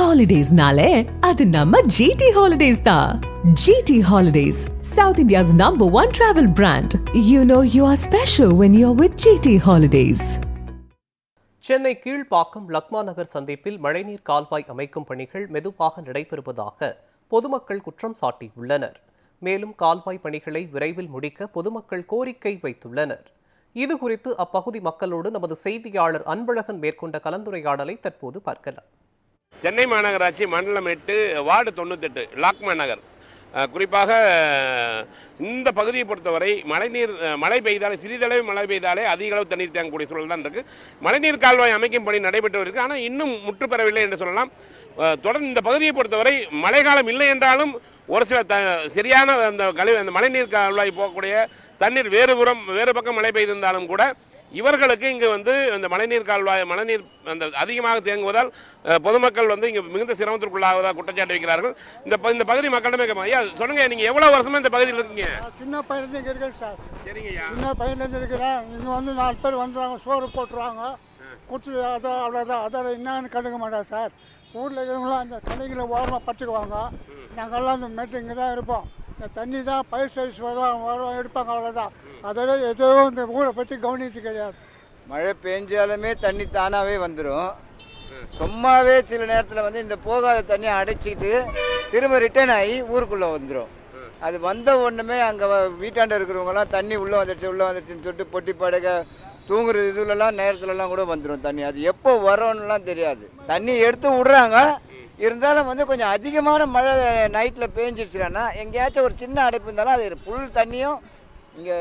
Holidays-nale, adu namma GT Holidays da. GT Holidays, South India's #1 travel brand. You know you are special when you're with GT Holidays. Chennai Kilpauk Lakhma நகர் சந்திப்பில் மழைநீர் கால்வாய் அமைக்கும் பணிகள் மெதுவாக நடைபெறுவதாக பொதுமக்கள் குற்றம் சாட்டியுள்ளனர். மேலும் கால்வாய் பணிகளை விரைவில் முடிக்க பொதுமக்கள் கோரிக்கை வைத்துள்ளனர். இதுகுறித்து அப்பகுதி மக்களோடு நமது செய்தியாளர் அன்பழகன் மேற்கொண்ட கலந்துரையாடலை தற்போது பார்க்கலாம். சென்னை மாநகராட்சி மண்டலம் 8 வார்டு 98 லாக்மா நகர், குறிப்பாக இந்த பகுதியை பொறுத்தவரை மழை பெய்தாலே, சிறிதளவு மழை பெய்தாலே அதிக அளவு தண்ணீர் தேங்கக்கூடிய சூழல் தான் இருக்கு. மழைநீர் கால்வாய் அமைக்கும் பணி நடைபெற்று இருக்கு. ஆனால் இன்னும் முற்று பெறவில்லை என்று சொல்லலாம். தொடர்ந்து இந்த பகுதியை பொறுத்தவரை மழைக்காலம் இல்லை என்றாலும் ஒரு சில சரியான அந்த மழைநீர் கால்வாய் போகக்கூடிய தண்ணீர் வேறு பக்கம் மழை பெய்திருந்தாலும் கூட இவர்களுக்கு இங்கு அந்த மழைநீர் அந்த அதிகமாக தேங்குவதால் பொதுமக்கள் இங்கு மிகுந்த சிரமத்திற்குள்ளாவதாக குற்றச்சாட்டு வைக்கிறார்கள். இந்த பகுதி மக்களிடமே ஐயா சொல்லுங்க, நீங்க எவ்வளவு வருஷமா இந்த பகுதியில் இருக்கீங்க? சின்ன பையன் இங்க இருக்கேன் சார். சரிங்க ஐயா. சின்ன பையன்லேருந்து இருக்கிறேன். இங்கே 4 பேர் வந்துடுவாங்க, சோறு போட்டுருவாங்க, குடிச்சு அவ்வளோதான். அதோட என்னன்னு கண்டுக்க மாட்டேன் சார். ஊரில் இருக்கிறவங்களாம் அந்த தண்ணிகளை ஓரமாக பச்சுக்குவாங்க. நாங்கள்லாம் அந்த மேட்டு இங்கே தான் இருப்போம். இந்த தண்ணி தான் பயிர் சைஸ் வரும் எடுப்பாங்க, அவ்வளோதான். அதோட எதுவும் இந்த ஊரை பற்றி கவனிச்சு கிடையாது. மழை பெஞ்சாலுமே தண்ணி தானாகவே வந்துடும். சும்மாவே சில நேரத்தில் இந்த போகாத தண்ணியை அடைச்சிக்கிட்டு திரும்ப ரிட்டர்ன் ஆகி ஊருக்குள்ளே வந்துடும். அது வந்த ஒன்றுமே அங்கே வீட்டாண்ட இருக்கிறவங்கலாம் தண்ணி உள்ளே வந்துடுச்சுன்னு சொல்லிட்டு பொட்டி படுக்க தூங்குற இதுலலாம் நேரத்துலலாம் கூட வந்துடும் தண்ணி. அது எப்போ வரோன்னுலாம் தெரியாது. தண்ணி எடுத்து விடுறாங்க. இருந்தாலும் கொஞ்சம் அதிகமான மழை நைட்டில் பேஞ்சிடுச்சுன்னா எங்கேயாச்சும் ஒரு சின்ன அடைப்பு இருந்தாலும் அது ஃபுல் தண்ணியும் இங்கே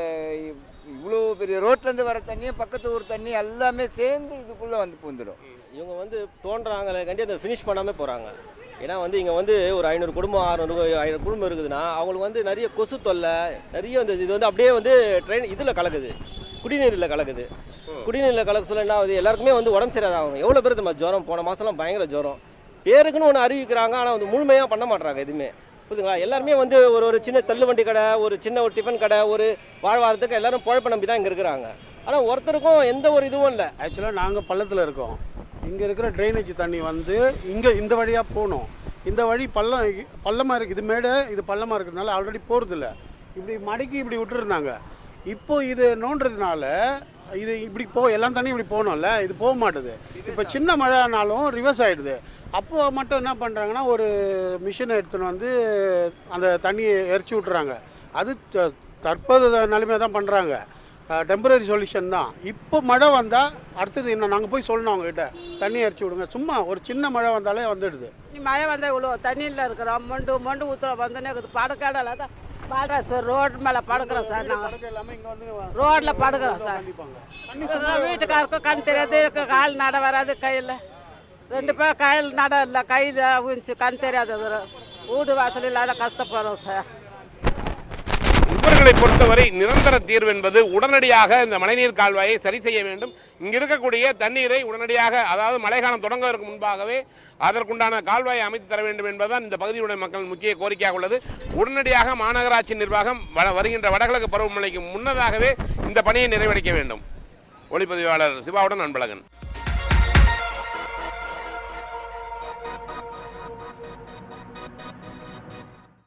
இவ்வளோ பெரிய ரோட்லேருந்து வர தண்ணியும் பக்கத்து ஊர் தண்ணி எல்லாமே சேர்ந்து இதுக்குள்ளே பூந்துடும். இவங்க தோன்றாங்களே கண்டி அதை ஃபினிஷ் பண்ணாமல் போகிறாங்க. ஏன்னா இங்கே ஒரு 500 குடும்பம் 600 குடும்பம் இருக்குதுன்னா அவங்களுக்கு நிறைய கொசு தொல்லை நிறைய இது அப்படியே ட்ரெயின் இதில் கலக்குது, குடிநீரில் கலக்குது. குடிநீரில் கலக்க சொல்ல என்ன ஆகுது, எல்லாருக்குமே உடம்பு சரியாக ஆகும். எவ்வளோ பேர் நம்ம ஜுரம், போன மாதம்லாம் பயங்கர ஜுரம். பேருக்குன்னு ஒன்று அறிவிக்கிறாங்க, ஆனால் முழுமையாக பண்ண மாட்டாங்க எதுவுமே. புரியுதுங்களா? எல்லாருமே ஒரு சின்ன தள்ளு வண்டி கடை, ஒரு சின்ன ஒரு டிஃபன் கடை, ஒரு வாழ்வாரத்துக்கு எல்லாரும் பொழப்ப நம்பி தான் இங்கே இருக்கிறாங்க. ஆனால் ஒருத்தருக்கும் எந்த ஒரு இதுவும் இல்லை. ஆக்சுவலாக நாங்கள் பள்ளத்தில் இருக்கோம். இங்கே இருக்கிற ட்ரைனேஜ் தண்ணி இங்கே இந்த வழியாக போகணும். இந்த வழி பள்ளமாக இருக்குது. இது மேடு, இது பள்ளமாக இருக்கிறதுனால ஆல்ரெடி போகிறதில்ல. இப்படி மடக்கி இப்படி விட்டுருந்தாங்க. இப்போ இது நோண்டுறதுனால இது இப்படி எல்லா தண்ணியும் இப்படி போகணும்ல, இது போக மாட்டுது. இப்போ சின்ன மழை ஆனாலும் ரிவர்ஸ் ஆகிடுது. அப்போ மட்டும் என்ன பண்ணுறாங்கன்னா ஒரு மிஷினை எடுத்துன்னு அந்த தண்ணியை எரிச்சு விட்றாங்க. அது தற்போது நிலைமையாக தான் பண்ணுறாங்க. டெம்பரரி சொல்யூஷன் தான். இப்போ மழை வந்தால் அடுத்தது என்ன, நாங்கள் போய் சொல்லணும் அவங்ககிட்ட தண்ணி எரிச்சு விடுங்க. சும்மா ஒரு சின்ன மழை வந்தாலே வந்துடுது. மழை வந்தால் இவ்வளோ தண்ணியில் இருக்கிறோம். மொண்டு ஊற்றுறோம் வந்தோன்னே படுக்காடல தான் பாடுறா சார். ரோடு மேலே படுக்கிறோம் சார். நாங்கள் ரோட்டில் படுக்கிறோம் சார். வீட்டுக்காருக்கும் கண் தெரியாது, கால் நட வராது, கையில் 2 பேர் கையில் நட இல்லை, கையில் ஊஞ்சி கண் தெரியாது. வீடு வாசல் இல்லாத கஷ்டப்படுறோம் சார். இவர்களை பொறுத்தவரை நிரந்தர தீர்வு என்பது உடனடியாக இந்த மழைநீர் கால்வாயை சரி செய்ய வேண்டும். இங்கு இருக்கக்கூடிய தண்ணீரை உடனடியாக, அதாவது மழைக்காலம் தொடங்குவதற்கு முன்பாகவே அதற்குண்டான கால்வாயை அமைத்து தர வேண்டும் என்பதுதான் இந்த பகுதியுடைய மக்கள் முக்கிய கோரிக்கையாக உள்ளது. உடனடியாக மாநகராட்சி நிர்வாகம் வருகின்ற வடகிழக்கு பருவமழைக்கு முன்னதாகவே இந்த பணியை நிறைவடைக்க வேண்டும். ஒளிப்பதிவாளர் சிவாவுடன் அன்பழகன்.